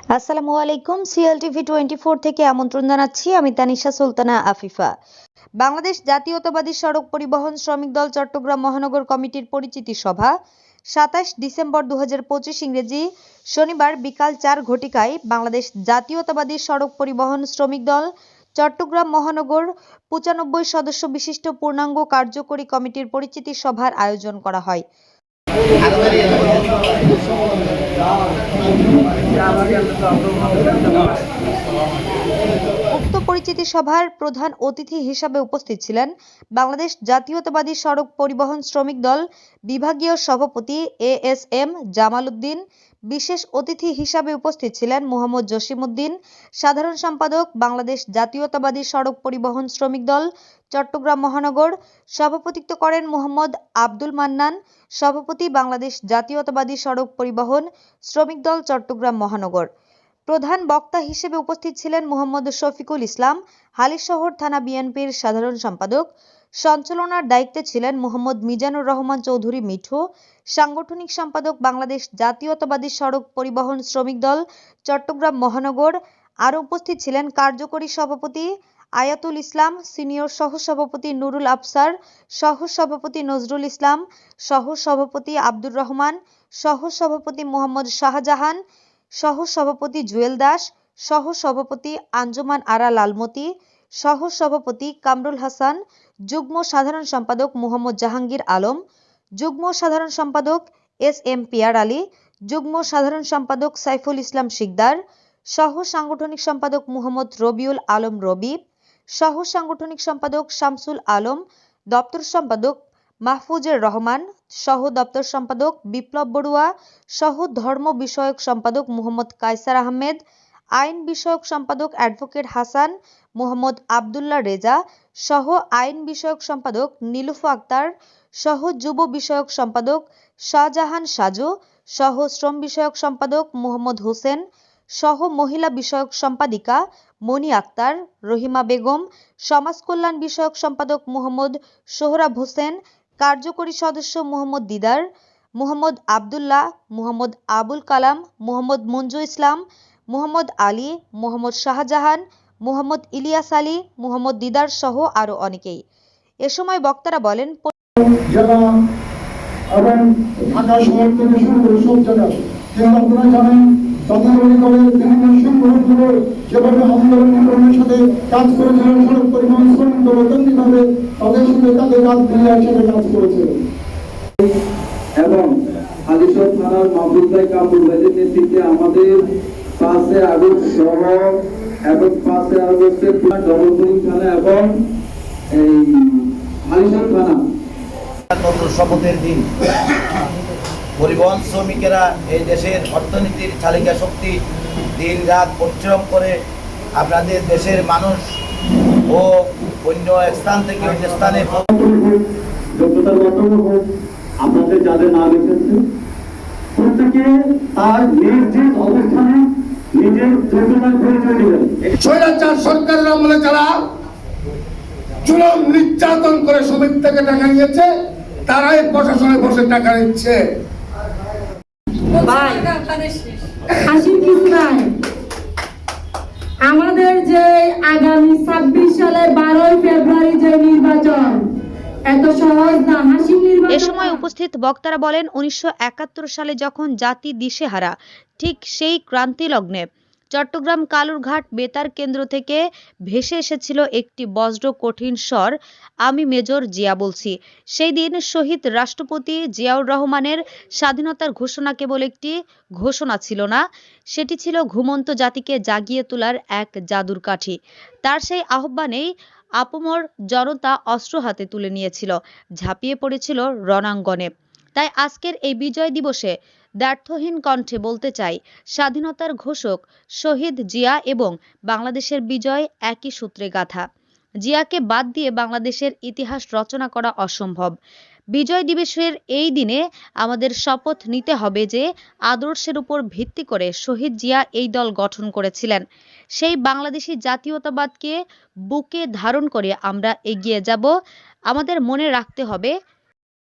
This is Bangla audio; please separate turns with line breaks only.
আসসালামু আলাইকুম। সিএলটিভি 24 থেকে আমন্ত্রণ জানাচ্ছি। আমি তানিশা সুলতানা আফিফা। বাংলাদেশ জাতীয়তাবাদী সড়ক পরিবহন শ্রমিক দল চট্টগ্রাম মহানগর কমিটির পরিচিতি সভা 27 ডিসেম্বর 2025 ইংরেজি শনিবার বিকাল 4 ঘটিকায় বাংলাদেশ জাতীয়তাবাদী সড়ক পরিবহন শ্রমিক দল চট্টগ্রাম মহানগর 95 সদস্য বিশিষ্ট পূর্ণাঙ্গ কার্যকরী কমিটির পরিচিতি সভার আয়োজন করা হয়। উক্ত পরিচিতি সভার প্রধান অতিথি হিসাবে উপস্থিত ছিলেন বাংলাদেশ জাতীয়তাবাদী সড়ক পরিবহন শ্রমিক দল বিভাগীয় সভাপতি এএসএম জামাল উদ্দিন। বিশেষ অতিথি হিসাবে উপস্থিত ছিলেন মোহাম্মদ জসিমউদ্দিন, সাধারণ সম্পাদক বাংলাদেশ জাতীয়তাবাদী সড়ক পরিবহন শ্রমিক দল চট্টগ্রাম মহানগর। সভাপতিত্ব করেন মোহাম্মদ আব্দুল মান্নান, সভাপতি বাংলাদেশ জাতীয়তাবাদী সড়ক পরিবহন শ্রমিক দল চট্টগ্রাম মহানগর। প্রধান বক্তা হিসেবে উপস্থিত ছিলেন মোহাম্মদ শফিকুল ইসলাম, হালিশহর থানা বিএনপির সাধারণ সম্পাদক। সঞ্চালনার দায়িত্বে ছিলেন মোহাম্মদ মিজানুর রহমান চৌধুরী মিঠু, সাংগঠনিক সম্পাদক বাংলাদেশ জাতীয়তাবাদী সড়ক পরিবহন শ্রমিক দল চট্টগ্রাম মহানগর। আরও উপস্থিত ছিলেন কার্যকরী সভাপতি আয়াতুল ইসলাম, সিনিয়র সহসভাপতি নুরুল আফসার, সহসভাপতি নজরুল ইসলাম, সহসভাপতি আব্দুর রহমান, সহসভাপতি মোহাম্মদ শাহজাহান, সহসভাপতি জুয়েল দাস, সহসভাপতি আঞ্জুমান আরা লালমতি, সহসভাপতি কামরুল হাসান, যুগ্ম সাধারণ সম্পাদক মোহাম্মদ জাহাঙ্গীর আলম, যুগ্ম সাধারণ সম্পাদক এস.এম. পিয়ার আলী, যুগ্ম সাধারণ সম্পাদক সাইফুল ইসলাম শিকদার, সহ সাংগঠনিক সম্পাদক মোহাম্মদ রবিউল আলম রবি, সহ সাংগঠনিক সম্পাদক শামসুল আলম, দপ্তর সম্পাদক মাহফুজুর রহমান, সহ দপ্তর সম্পাদক বিপ্লব বড়ুয়া, সহ ধর্ম বিষয়ক সম্পাদক মোহাম্মদ কায়সার আহমেদ, আইন বিষয়ক সম্পাদক অ্যাডভোকেট হাসান মোহাম্মদ আবদুল্লাহ রেজা, সহ আইন বিষয়ক সম্পাদক নীলুফা আক্তার, সহ যুব বিষয়ক সম্পাদক শাহজাহান সাজু, সহ শ্রম বিষয়ক সম্পাদক মোহাম্মদ হোসেন, সহ মহিলা বিষয়ক সম্পাদিকা মনি আক্তার, রহিমা বেগম, সমাজ কল্যাণ বিষয়ক সম্পাদক মোহাম্মদ সোহরাব হোসেন, কার্যকরী সদস্য মোহাম্মদ দিদার, মোহাম্মদ আবদুল্লাহ, মোহাম্মদ আবুল কালাম, মোহাম্মদ মঞ্জু ইসলাম, মোহাম্মদ আলী, মোহাম্মদ শাহজাহান, মোহাম্মদ ইলিয়াস আলী, মোহাম্মদ দিদার সহ আরও অনেকেই। এ সময় বক্তারা বলেন,
জেলা এবং ঢাকা শহর থেকে শুরু করে সব জায়গায় কিন্তু আপনারা জানেন তথাকথিত দলের বিভিন্ন সংগঠনগুলো যেভাবে আন্দোলনের সাথে কাজ করেছিলেন, সড়ক পরিবহন শ্রমিক দল তেমনিভাবে তাদের সাথে তাদের রাত মিলে একসাথে কাজ করেছে
এবং হালিশহর থানার মাহবুব ভাই কামরুল ভাইদের নেতৃত্বে আমাদের 5 আগস্ট সহ এবং 5 আগস্টের ডবলপুরিং থানা এবং এই হালিশহর থানা
শপথের দিন পরিবহন শ্রমিকেরা এই দেশের অর্থনীতির চালিকা শক্তি, দিন রাত পরিশ্রম করে আপনাদের দেশের মানুষ ও অন্য স্থান থেকে অন্য স্থানে
যোগ্যতার মাধ্যমে হোক আপনাদের যাদের নাম এসেছে প্রত্যেকে তার নিজ নিজ অবস্থানে নিজের যোগ্যতার পরিচয় দিলেন।
স্বৈরাচার সরকারের আমলে যারা জুলুম নির্যাতন করে শ্রমিক থেকে টাকা নিয়েছে তারাই প্রশাসনে বসে টাকা নিচ্ছে।
আমাদের যে আগামী 26 সালের 12 ফেব্রুয়ারি যে নির্বাচন এত সহজ না।
এ সময় উপস্থিত বক্তারা বলেন, 1971 সালে যখন জাতি দিশেহারা, ঠিক সেই ক্রান্তি লগ্নে চট্টগ্রাম কালুরঘাট বেতার কেন্দ্র থেকে ভেসে এসেছিল একটি বজ্র কঠিন স্বর, আমি মেজর জিয়া বলছি। সেই দিন শহীদ রাষ্ট্রপতি জিয়াউর রহমানের স্বাধীনতার ঘোষণা কেবল একটি ঘোষণা ছিল না, সেটি ছিল ঘুমন্ত জাতিকে জাগিয়ে তোলার এক জাদুর কাঠি। তার সেই আহ্বানেই আপামর জনতা অস্ত্র হাতে তুলে নিয়েছিল, ঝাঁপিয়ে পড়েছিল রণাঙ্গনে। তাই আজকের এই বিজয় দিবসে দ্ব্যর্থহীন কণ্ঠে বলতে চাই, স্বাধীনতার ঘোষক শহীদ জিয়া এবং বাংলাদেশের বিজয় একই সূত্রে গাঁথা। জিয়াকে বাদ দিয়ে বাংলাদেশের ইতিহাস রচনা করা অসম্ভব। বিজয় দিবসের এই দিনে আমাদের শপথ নিতে হবে যে আদর্শের উপর ভিত্তি করে শহীদ জিয়া এই দল গঠন করেছিলেন। সেই বাংলাদেশি জাতীয়তাবাদকে বুকে ধারণ করে আমরা এগিয়ে যাব। আমাদের মনে রাখতে হবে